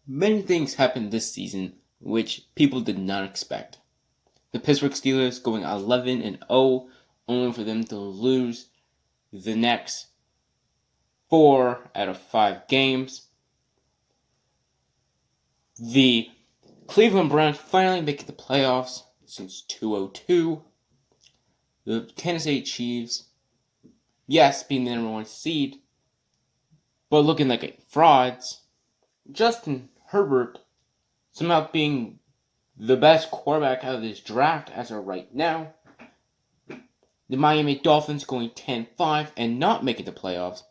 Many things happened this season which people did not expect. The Pittsburgh Steelers going 11-0, only for them to lose the next 4 out of 5 games. The Cleveland Browns finally making the playoffs since 2002. The Kansas City Chiefs, yes, being the number 1 seed, but looking like frauds. Justin Herbert somehow being the best quarterback out of this draft as of right now. The Miami Dolphins going 10-5 and not making the playoffs.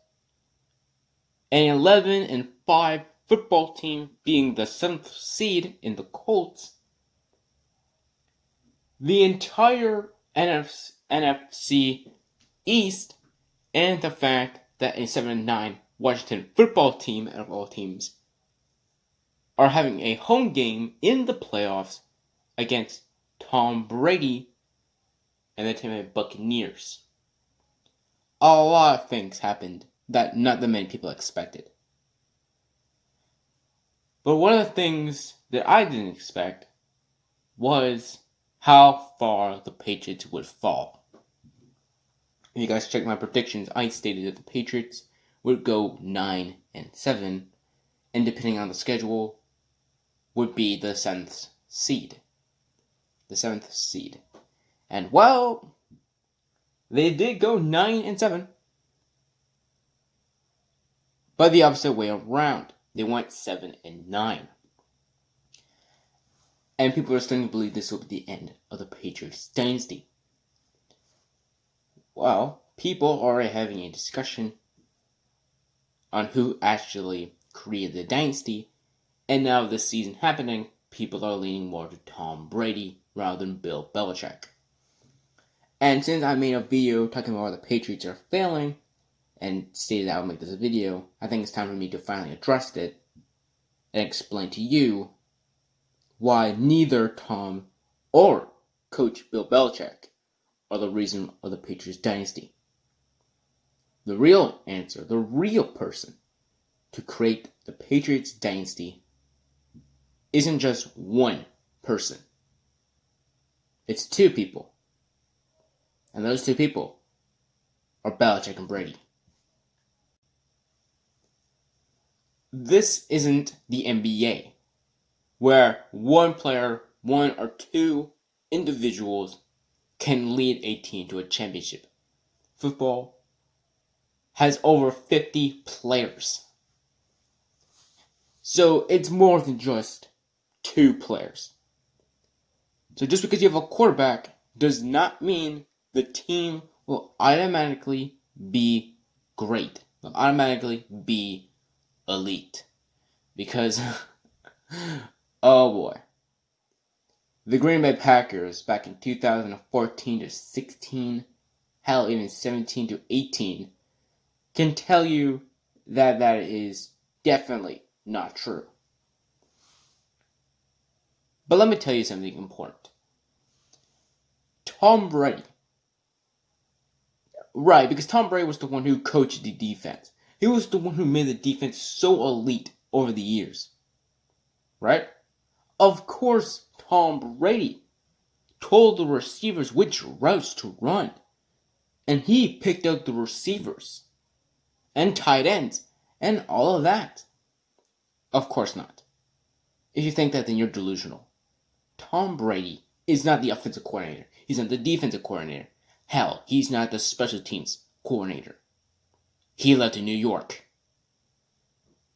An 11-5 football team being the 7th seed in the Colts. The entire NFC East, and the fact that a 7-9 Washington football team, out of all teams, are having a home game in the playoffs against Tom Brady and the Tampa Bay Buccaneers. A lot of things happened that not that many people expected. But one of the things that I didn't expect was how far the Patriots would fall. If you guys check my predictions, I stated that the Patriots would go 9-7, and depending on the schedule, would be the 7th seed. The 7th seed. And well, they did go 9-7. But the opposite way around. They went 7-9. And people are starting to believe this will be the end of the Patriots dynasty. Well, people are already having a discussion on who actually created the dynasty. And now this season happening, people are leaning more to Tom Brady rather than Bill Belichick. And since I made a video talking about why the Patriots are failing, and stated I would make this video, I think it's time for me to finally address it and explain to you why neither Tom or Coach Bill Belichick are the reason of the Patriots dynasty. The real answer, the real person to create the Patriots dynasty isn't just one person. It's 2 people. And those 2 people are Belichick and Brady. This isn't the NBA, where one player, 1 or 2 individuals can lead a team to a championship. Football has over 50 players. So it's more than just 2 players. So just because you have a quarterback does not mean the team will automatically be great. Will automatically be elite. Because, oh boy. The Green Bay Packers back in 2014-16, hell, even 17-18, can tell you that that is definitely not true. But let me tell you something important. Tom Brady. Right, because Tom Brady was the one who coached the defense. He was the one who made the defense so elite over the years. Right? Of course, Tom Brady told the receivers which routes to run. And he picked out the receivers. And tight ends. And all of that. Of course not. If you think that, then you're delusional. Tom Brady is not the offensive coordinator. He's not the defensive coordinator. Hell, he's not the special teams coordinator. He left to New York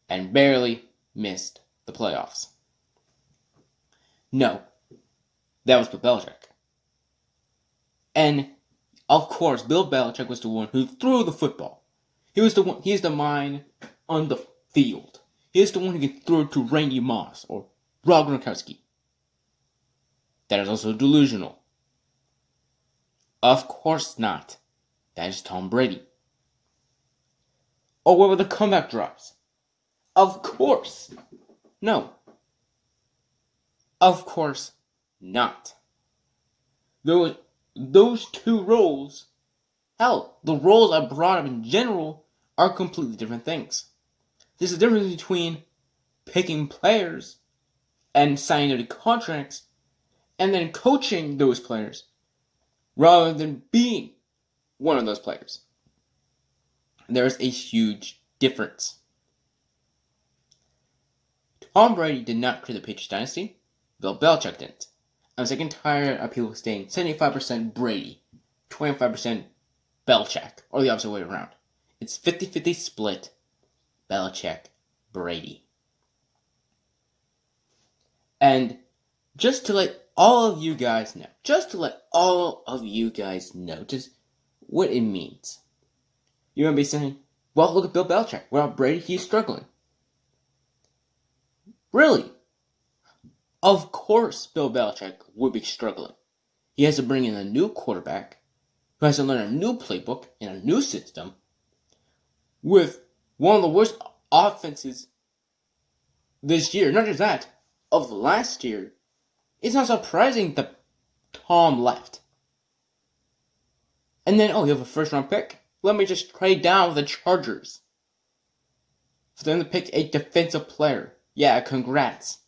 and barely missed the playoffs. No, that was Bill Belichick. And, of course, Bill Belichick was the one who threw the football. He's the mind on the field. He's the one who can throw it to Randy Moss or Rob Gronkowski. That is also delusional. Of course not. That is Tom Brady. Or what were the comeback drops? Of course. No. Of course not. Those 2 roles, hell, the roles I brought up in general are completely different things. There's a difference between picking players and signing them to contracts and then coaching those players rather than being one of those players. There's a huge difference. Tom Brady did not create the Patriots dynasty. Bill Belichick didn't. I'm sick and tired of people saying 75% Brady, 25% Belichick, or the opposite way around. It's 50-50 split, Belichick, Brady. And just to let all of you guys know, just what it means. You might be saying, well, look at Bill Belichick. Without Brady, he's struggling. Really? Of course Bill Belichick would be struggling. He has to bring in a new quarterback who has to learn a new playbook and a new system with one of the worst offenses this year. Not just that, of last year. It's not surprising that Tom left. And then, you have a first round pick? Let me just trade down with the Chargers for them to pick a defensive player. Yeah, congrats.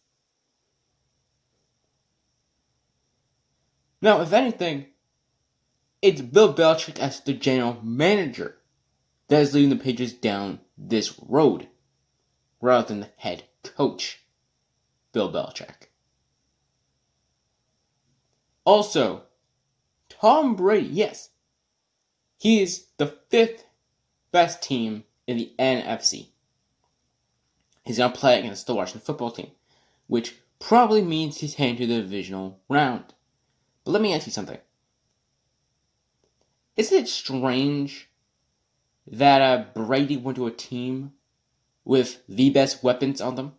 Now, if anything, it's Bill Belichick as the general manager that is leading the Patriots down this road, rather than the head coach, Bill Belichick. Also, Tom Brady, yes, he is the 5th best team in the NFC. He's going to play against the Washington football team, which probably means he's heading to the divisional round. But let me ask you something. Isn't it strange that Brady went to a team with the best weapons on them?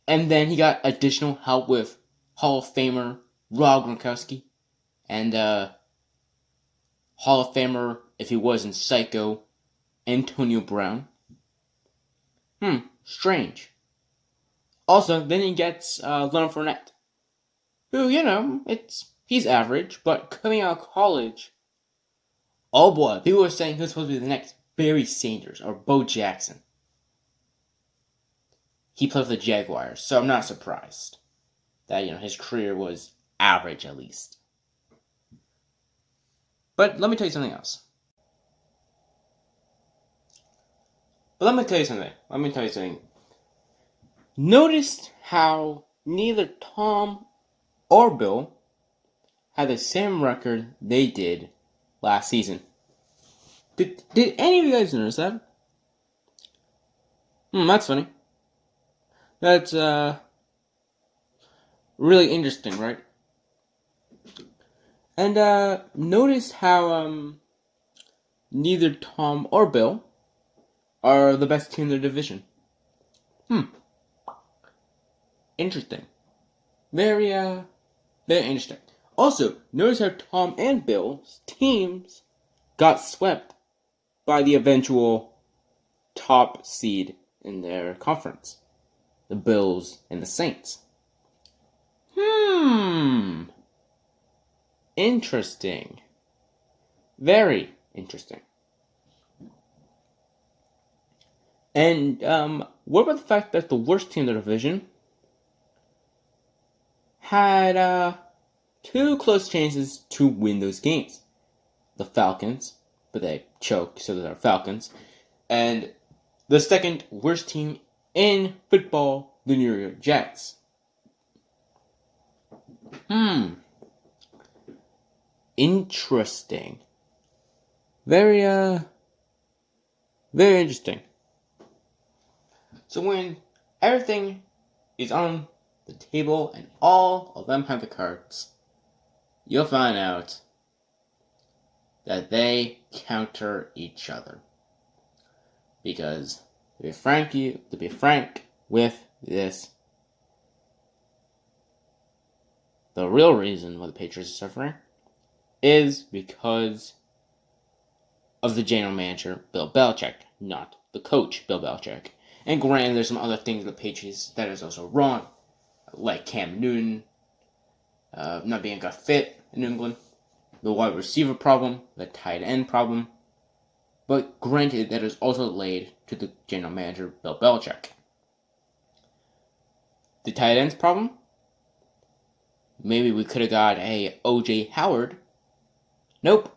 And then he got additional help with Hall of Famer Rob Gronkowski and Hall of Famer, if he wasn't psycho, Antonio Brown. Strange. Also, then he gets Leonard Fournette, who, he's average, but coming out of college, oh boy, people were saying he was supposed to be the next Barry Sanders or Bo Jackson. He played for the Jaguars, so I'm not surprised that, his career was average at least. But let me tell you something else. Notice how neither Tom or Bill had the same record they did last season. Did any of you guys notice that? That's funny. That's really interesting, right? And notice how neither Tom or Bill are the best team in their division. Interesting. Very interesting. Also, notice how Tom and Bill's teams got swept by the eventual top seed in their conference. The Bills and the Saints. Interesting. Very interesting. And what about the fact that the worst team in the division had 2 close chances to win those games? The Falcons, but they choked, so they're Falcons. And the second worst team in football, the New York Jets. Interesting. Very interesting. So when everything is on the table and all of them have the cards, you'll find out that they counter each other. Because to be frank with this, the real reason why the Patriots are suffering is because of the general manager, Bill Belichick, not the coach, Bill Belichick. And granted, there's some other things with the Patriots that is also wrong, like Cam Newton not being a good fit in New England, the wide receiver problem, the tight end problem. But granted, that is also laid to the general manager, Bill Belichick. The tight ends problem? Maybe we could have got a O.J. Howard. Nope.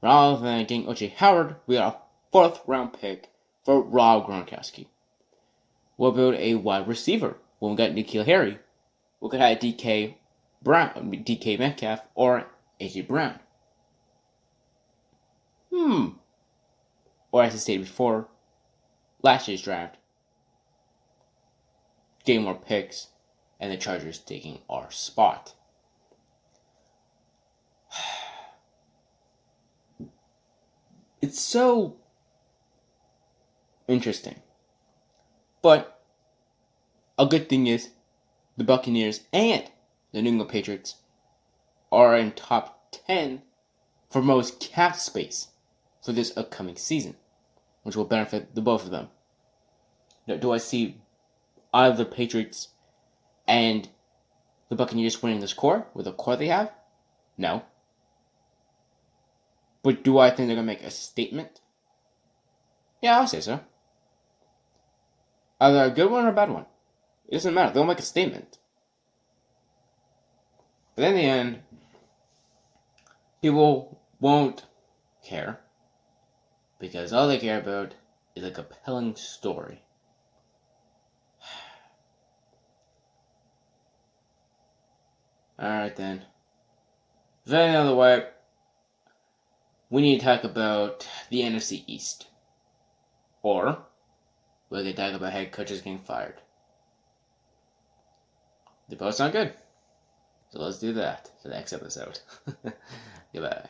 Rather than getting O.J. Howard, we got a 4th round pick for Rob Gronkowski. What about a wide receiver? When we got N'Keal Harry, we could have DK Metcalf, or A.J. Brown. Or as I stated before, last year's draft, getting more picks, and the Chargers taking our spot. It's so interesting. But a good thing is the Buccaneers and the New England Patriots are in top 10 for most cap space for this upcoming season, which will benefit the both of them. Now, do I see either the Patriots and the Buccaneers winning this core with the core they have? No. But do I think they're going to make a statement? Yeah, I'll say so. Either a good one or a bad one. It doesn't matter. They'll make a statement. But in the end, people won't care. Because all they care about is a compelling story. Alright then. Very other way, we need to talk about the NFC East. Or we can talk about head coaches getting fired. They both sound good. So let's do that for the next episode. Goodbye.